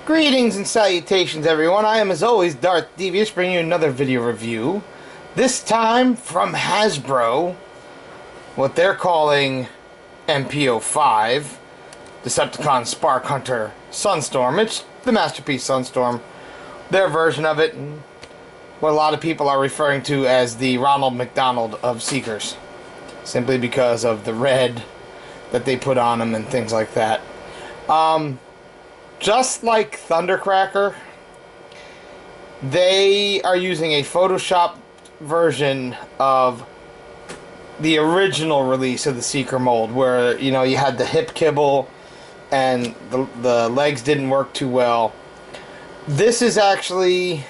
Greetings and salutations, everyone. I am, as always, Darth Devious, bringing you another video review. This time from Hasbro, what they're calling MPO5, Decepticon Spark Hunter Sunstorm. It's the Masterpiece Sunstorm, their version of it, and what a lot of people are referring to as the Ronald McDonald of Seekers, simply because of the red that they put on them and things like that. Just like Thundercracker, they are using a Photoshop version of the original release of the Seeker mold, where, you know, you had the hip kibble and the legs didn't work too well. This is actually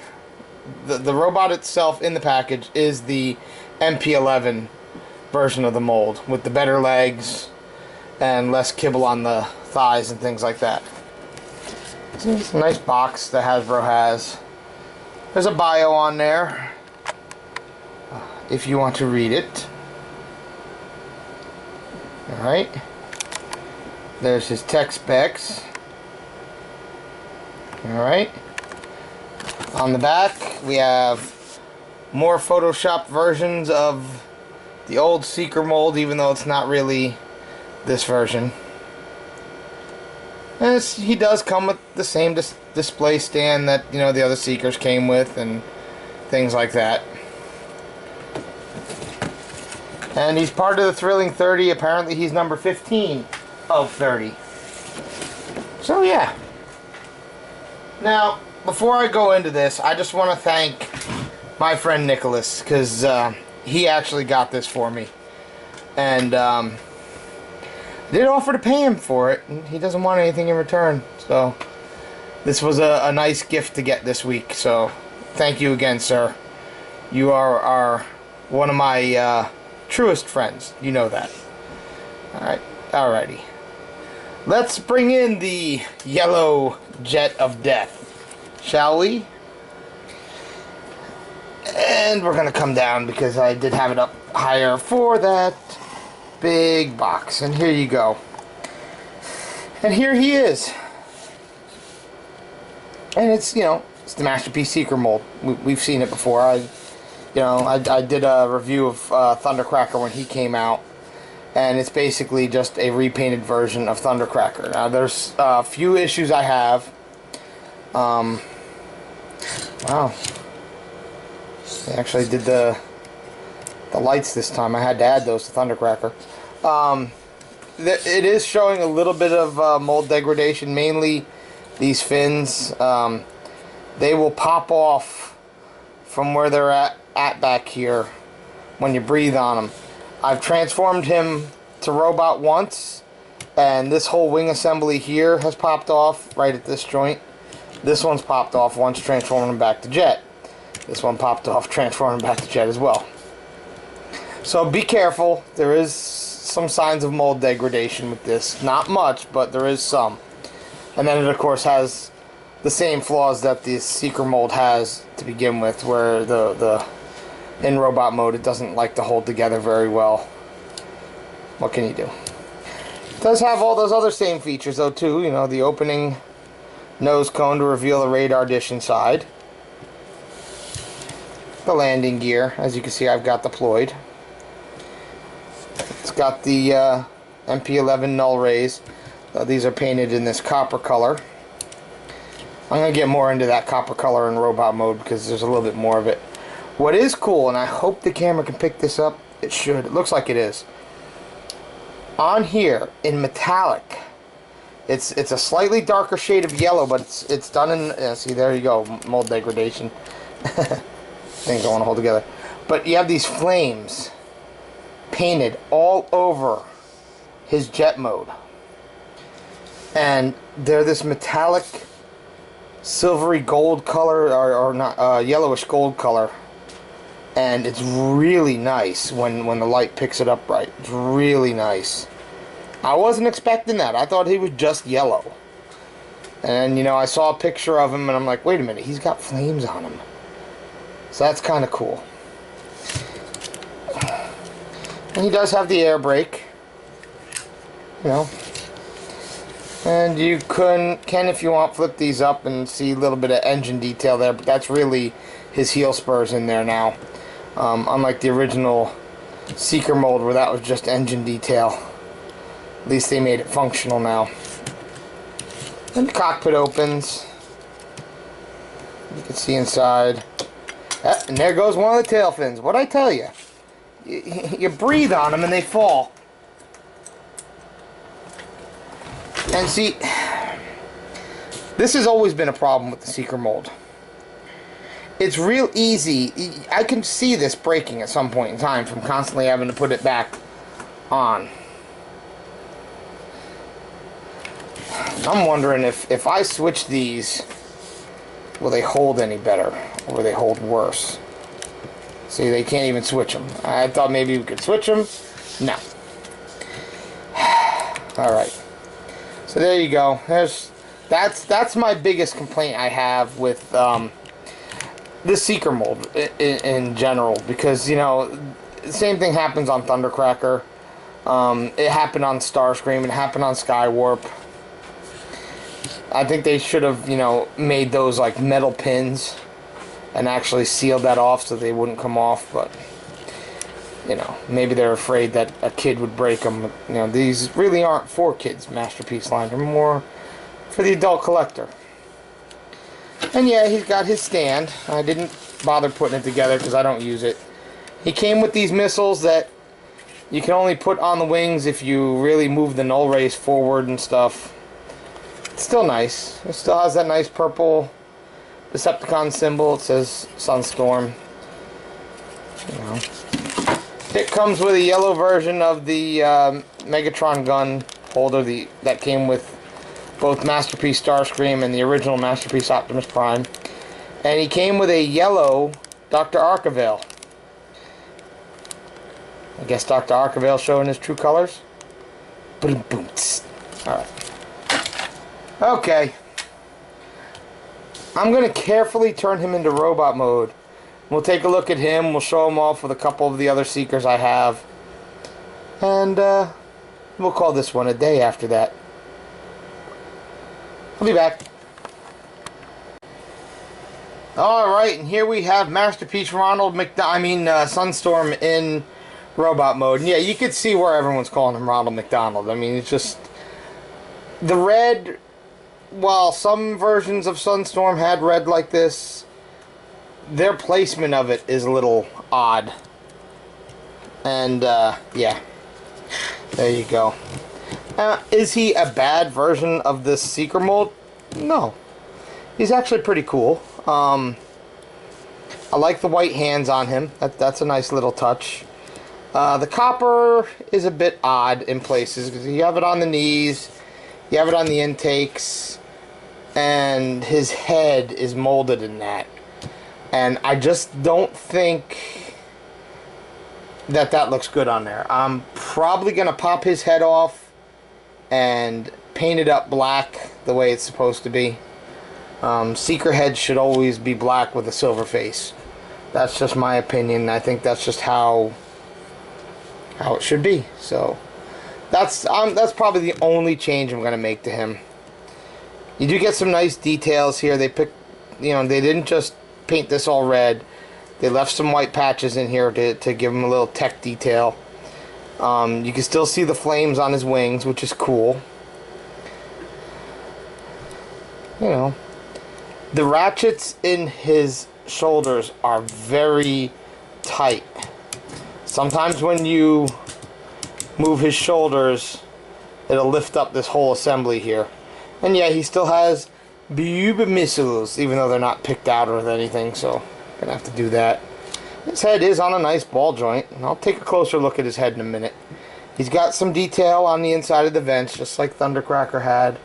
the robot itself in the package is the MP11 version of the mold, with the better legs and less kibble on the thighs and things like that. It's a nice box that Hasbro has. There's a bio on there if you want to read it. Alright. There's his tech specs. Alright. On the back we have more Photoshop versions of the old Seeker mold, even though it's not really this version. And he does come with the same display stand that, you know, the other Seekers came with and things like that. And he's part of the Thrilling 30. Apparently he's number 15 of 30. So yeah. Now, before I go into this, I just want to thank my friend Nicholas, because he actually got this for me. And I did offer to pay him for it, and he doesn't want anything in return. So this was a nice gift to get this week. So thank you again, sir. You are one of my truest friends. You know that. Alrighty. Let's bring in the yellow jet of death, shall we? And we're gonna come down because I did have it up higher for that big box. And here you go. And here he is. And it's, you know, it's the Masterpiece Seeker mold. We've seen it before. I did a review of Thundercracker when he came out, and it's basically just a repainted version of Thundercracker. Now there's a few issues I have. Wow. They actually did the lights this time. I had to add those to Thundercracker. It is showing a little bit of mold degradation, mainly these fins. They will pop off from where they're at back here when you breathe on them. I've transformed him to robot once, and this whole wing assembly here has popped off right at this joint. This one's popped off once, transforming him back to jet. This one popped off, transforming him back to jet as well. So be careful. There is some signs of mold degradation with this. Not much, but there is some. And then it, of course, has the same flaws that the Seeker mold has to begin with, where in robot mode it doesn't like to hold together very well. What can you do? It does have all those other same features, though, too. You know, the opening nose cone to reveal the radar dish inside. The landing gear, as you can see, I've got deployed. It's got the MP11 null rays. These are painted in this copper color. I'm going to get more into that copper color in robot mode because there's a little bit more of it. What is cool, and I hope the camera can pick this up, it should. It looks like it is. On here, in metallic, it's a slightly darker shade of yellow, but it's done in, see, there you go, mold degradation. Things I want to hold together. But you have these flames painted all over his jet mode, and they're this metallic silvery gold color, or not, yellowish gold color, and it's really nice when the light picks it up right. It's really nice. I wasn't expecting that. I thought he was just yellow, and, you know, I saw a picture of him and I'm like, wait a minute, he's got flames on him. So that's kind of cool. And he does have the air brake. You know, And you can, if you want, flip these up and see a little bit of engine detail there, but that's really his heel spurs in there now. Unlike the original Seeker mold where that was just engine detail. At least they made it functional now. And the cockpit opens. You can see inside. And there goes one of the tail fins. What'd I tell you? You breathe on them and they fall. And see, this has always been a problem with the Seeker mold. It's real easy. I can see this breaking at some point in time from constantly having to put it back on. I'm wondering if I switch these, will they hold any better? Or will they hold worse? See, they can't even switch them. I thought maybe we could switch them. No. Alright. So there you go. That's my biggest complaint I have with the Seeker mold in general. Because, you know, the same thing happens on Thundercracker. It happened on Starscream. It happened on Skywarp. I think they should have, you know, made those like metal pins and actually sealed that off so they wouldn't come off. But, you know, maybe they're afraid that a kid would break them. You know, these really aren't for kids, Masterpiece line. They're more for the adult collector. And yeah, he's got his stand. I didn't bother putting it together because I don't use it. He came with these missiles that you can only put on the wings if you really move the null rays forward and stuff. It's still nice. It still has that nice purple Decepticon symbol. It says Sunstorm. You know. It comes with a yellow version of the Megatron gun holder that came with both Masterpiece Starscream and the original Masterpiece Optimus Prime. And he came with a yellow Dr. Arkavale. I guess Dr. Arkavale showing his true colors. Boom, boom. Alright. Okay. I'm going to carefully turn him into robot mode. We'll take a look at him. We'll show him off with a couple of the other Seekers I have. And we'll call this one a day after that. I'll be back. Alright, and here we have Masterpiece Ronald Sunstorm in robot mode. And yeah, you could see where everyone's calling him Ronald McDonald. I mean, it's just the red. While some versions of Sunstorm had red like this, their placement of it is a little odd. And yeah, there you go. Is he a bad version of this Seeker mold? No, he's actually pretty cool. I like the white hands on him. That's a nice little touch. The copper is a bit odd in places because you have it on the knees, you have it on the intakes, and his head is molded in that. And I just don't think that looks good on there. I'm probably going to pop his head off and paint it up black the way it's supposed to be. Seeker heads should always be black with a silver face. That's just my opinion. I think that's just how it should be. So that's probably the only change I'm going to make to him. You do get some nice details here. They picked, you know, they didn't just paint this all red. They left some white patches in here to give him a little tech detail. You can still see the flames on his wings, which is cool. You know, the ratchets in his shoulders are very tight. Sometimes when you move his shoulders, it'll lift up this whole assembly here. And yeah, he still has Buba missiles, even though they're not picked out or anything, so gonna have to do that. His head is on a nice ball joint, and I'll take a closer look at his head in a minute. He's got some detail on the inside of the vents, just like Thundercracker had,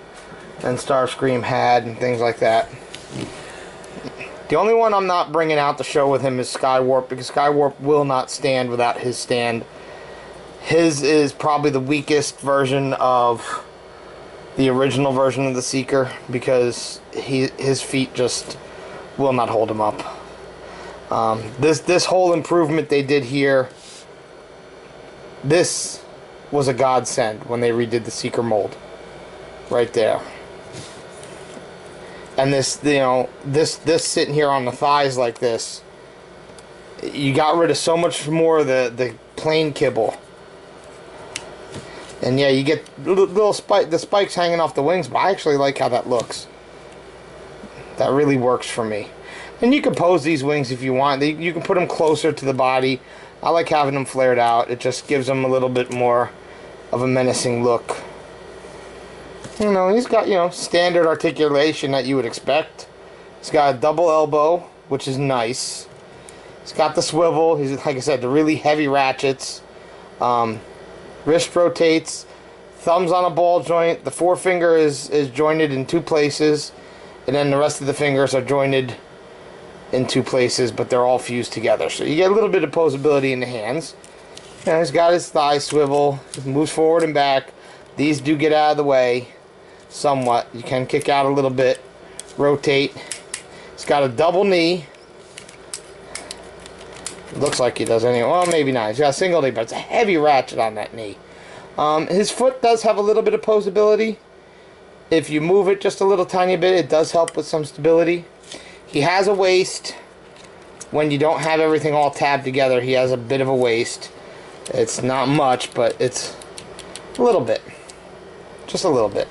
and Starscream had, and things like that. The only one I'm not bringing out to show with him is Skywarp, because Skywarp will not stand without his stand. His is probably the weakest version of the original version of the Seeker, because his feet just will not hold him up. This whole improvement they did here, this was a godsend when they redid the Seeker mold. right there. And this, you know, this sitting here on the thighs like this, you got rid of so much more of the plain kibble. And yeah, you get the spikes hanging off the wings, but I actually like how that looks. That really works for me. And you can pose these wings if you want. You can put them closer to the body. I like having them flared out. It just gives them a little bit more of a menacing look. You know, he's got, you know, standard articulation that you would expect. He's got a double elbow, which is nice. He's got the swivel. He's, like I said, the really heavy ratchets. Wrist rotates. Thumb's on a ball joint. The forefinger is jointed in 2 places. And then the rest of the fingers are jointed in 2 places, but they're all fused together. So you get a little bit of posability in the hands. You know, he's got his thigh swivel. He moves forward and back. These do get out of the way somewhat. You can kick out a little bit. Rotate. He's got a double knee. Looks like he does anyway. Well, maybe not. He's got a single knee, but it's a heavy ratchet on that knee. His foot does have a little bit of posability. If you move it just a little tiny bit, it does help with some stability. He has a waist. When you don't have everything all tabbed together, he has a bit of a waist. It's not much, but it's a little bit. Just a little bit.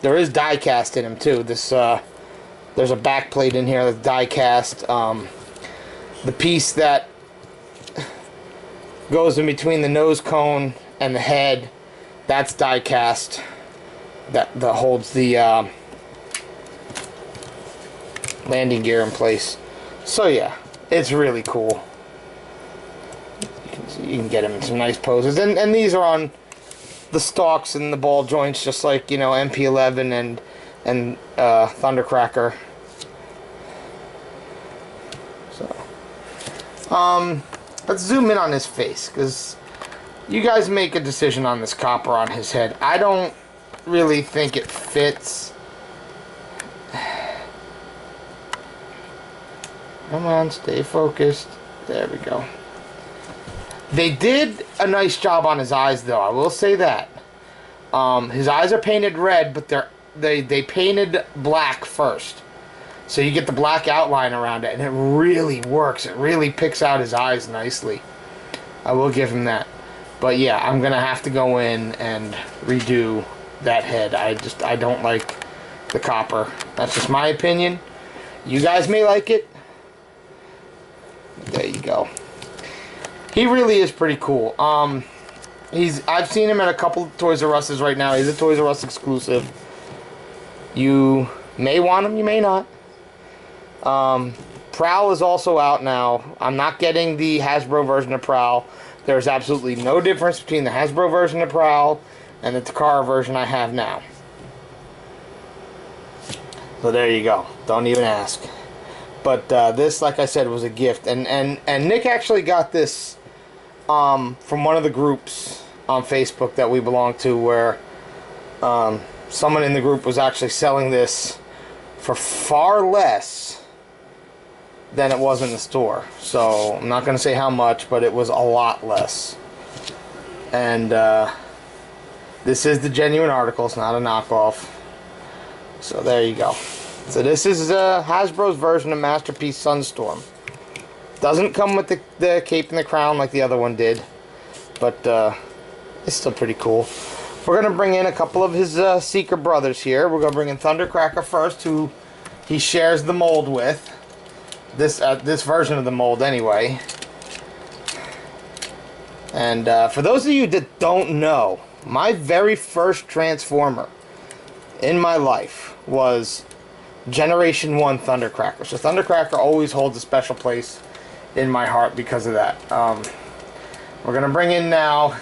There is die cast in him too. There's a back plate in here that's die cast. The piece that goes in between the nose cone and the head, that's die cast. That holds the landing gear in place. So yeah, it's really cool. You can get him in some nice poses, and these are on the stalks and the ball joints, just like, you know, MP11 and Thundercracker. So, let's zoom in on his face, because you guys make a decision on this copper on his head. I don't really think it fits. Come on, stay focused. There we go. They did a nice job on his eyes, though. I will say that. His eyes are painted red, but they painted black first. So you get the black outline around it, and it really works. It really picks out his eyes nicely. I will give him that. But yeah, I'm gonna have to go in and redo that head. I don't like the copper. That's just my opinion. You guys may like it. There you go. He really is pretty cool. I've seen him at a couple of Toys R Us's right now. He's a Toys R Us exclusive. You may want him, you may not. Prowl is also out now. I'm not getting the Hasbro version of Prowl. There's absolutely no difference between the Hasbro version of Prowl and the Takara version I have now. So there you go. Don't even ask. But this, like I said, was a gift. And Nick actually got this from one of the groups on Facebook that we belong to, where someone in the group was actually selling this for far less than it was in the store. So I'm not going to say how much, but it was a lot less. And this is the genuine article. It's not a knockoff. So there you go. So this is Hasbro's version of Masterpiece Sunstorm. Doesn't come with the cape and the crown like the other one did, but it's still pretty cool. We're going to bring in a couple of his Seeker brothers here. We're going to bring in Thundercracker first, who he shares the mold with. This version of the mold anyway. And for those of you that don't know, my very first Transformer in my life was Generation 1 Thundercracker. So Thundercracker always holds a special place in my heart because of that. We're going to bring in now,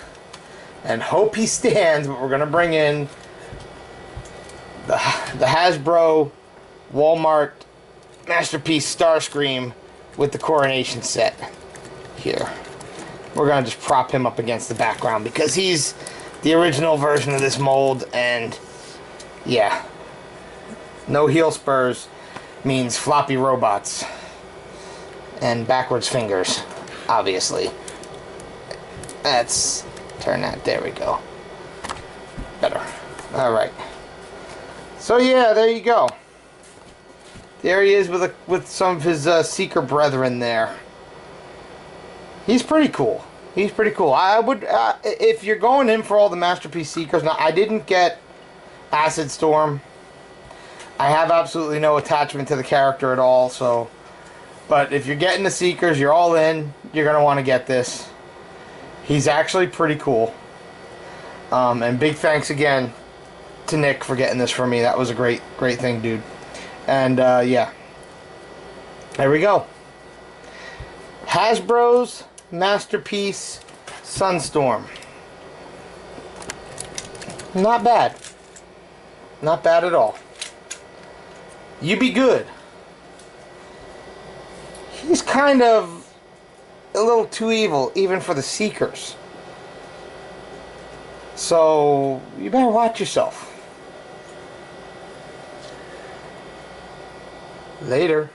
and hope he stands, but we're going to bring in the Hasbro Walmart Masterpiece Starscream with the Coronation set here. We're going to just prop him up against the background because he's the original version of this mold, and yeah, no heel spurs means floppy robots and backwards fingers, obviously. Let's turn that, there we go. Better. Alright. So yeah, there you go. There he is with some of his Seeker brethren there. He's pretty cool. He's pretty cool. I would, if you're going in for all the Masterpiece Seekers, now I didn't get Acid Storm. I have absolutely no attachment to the character at all, so. But if you're getting the Seekers, you're all in, you're going to want to get this. He's actually pretty cool. And big thanks again to Nick for getting this for me. That was a great thing, dude. And yeah, there we go. Hasbro's Masterpiece Sunstorm. Not bad. Not bad at all. You be good. He's kind of a little too evil, even for the Seekers. So, you better watch yourself. Later.